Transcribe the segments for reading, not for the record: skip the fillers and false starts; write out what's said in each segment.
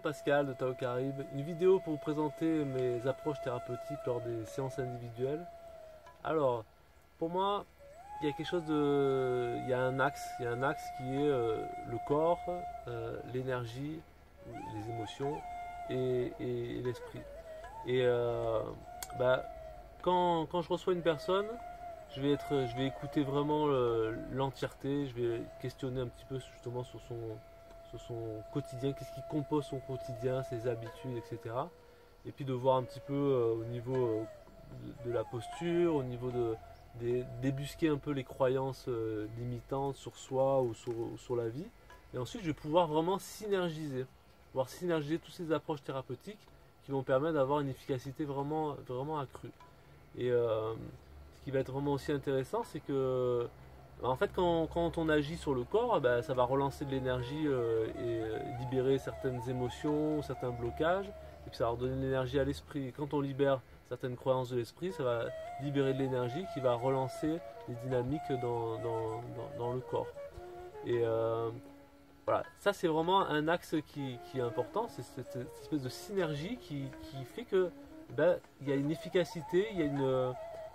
Bonjour Pascal de Tao Caraïbes, une vidéo pour vous présenter mes approches thérapeutiques lors des séances individuelles. Alors, pour moi, il y a quelque chose de... il y a un axe qui est le corps, l'énergie, les émotions et l'esprit. Et bah, quand je reçois une personne, je vais écouter vraiment l'entièreté, je vais questionner un petit peu justement sur son quotidien, qu'est-ce qui compose son quotidien, ses habitudes, etc. Et puis de voir un petit peu au niveau de la posture, au niveau débusquer un peu les croyances limitantes sur soi ou sur la vie. Et ensuite, je vais pouvoir vraiment pouvoir synergiser toutes ces approches thérapeutiques qui vont permettre d'avoir une efficacité vraiment accrue. Et ce qui va être vraiment aussi intéressant, c'est que en fait, quand on agit sur le corps, ça va relancer de l'énergie et libérer certaines émotions, certains blocages, et puis ça va redonner de l'énergie à l'esprit. Et quand on libère certaines croyances de l'esprit, ça va libérer de l'énergie qui va relancer les dynamiques dans le corps. Et voilà, ça c'est vraiment un axe qui est important, c'est cette espèce de synergie qui fait que il y a une efficacité,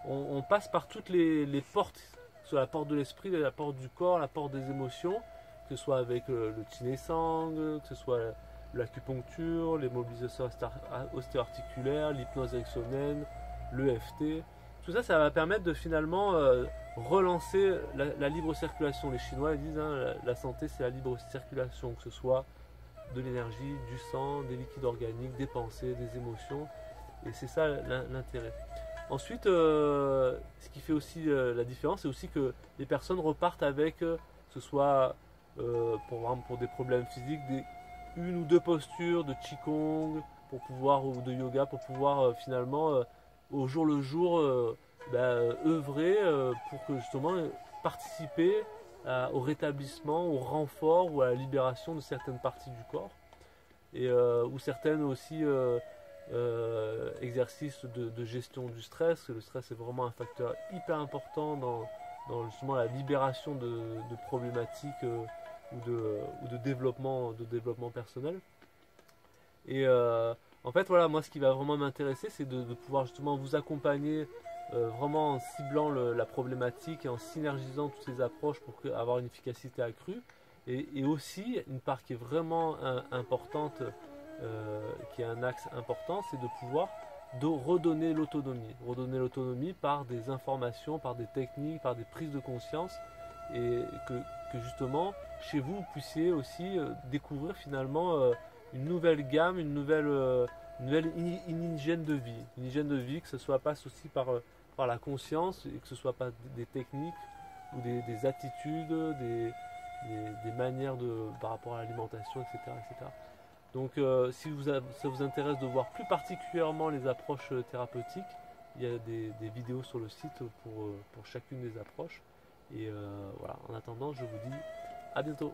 on passe par toutes les portes, sur la porte de l'esprit, la porte du corps, la porte des émotions, que ce soit avec le Qigong, que ce soit l'acupuncture, les mobilisations ostéo-articulaires, l'hypnose ericksonienne, l'EFT. Tout ça, ça va permettre de finalement relancer la libre circulation. Les Chinois ils disent la santé c'est la libre circulation, que ce soit de l'énergie, du sang, des liquides organiques, des pensées, des émotions. Et c'est ça l'intérêt. Ensuite, ce qui fait aussi la différence, c'est aussi que les personnes repartent avec, que ce soit pour des problèmes physiques, une ou deux postures de Qigong ou de yoga pour pouvoir finalement, au jour le jour, œuvrer pour que justement participer au rétablissement, au renfort ou à la libération de certaines parties du corps. Et ou certaines aussi exercices de gestion du stress. Le stress est vraiment un facteur hyper important dans justement la libération de problématiques ou de développement personnel. Et en fait, voilà, moi ce qui va vraiment m'intéresser, c'est de pouvoir justement vous accompagner vraiment en ciblant la problématique et en synergisant toutes ces approches pour avoir une efficacité accrue. Et aussi, une part qui est vraiment importante, qui est un axe important, c'est de pouvoir redonner l'autonomie. Redonner l'autonomie par des informations, par des techniques, par des prises de conscience, et que justement, chez vous, vous puissiez aussi découvrir finalement une nouvelle gamme, une hygiène de vie. Une hygiène de vie, que ce soit passe aussi par la conscience, et que ce soit pas des techniques ou des attitudes, des manières par rapport à l'alimentation, etc., etc. Donc si ça vous intéresse de voir plus particulièrement les approches thérapeutiques, il y a des vidéos sur le site pour chacune des approches. Et voilà, en attendant, je vous dis à bientôt.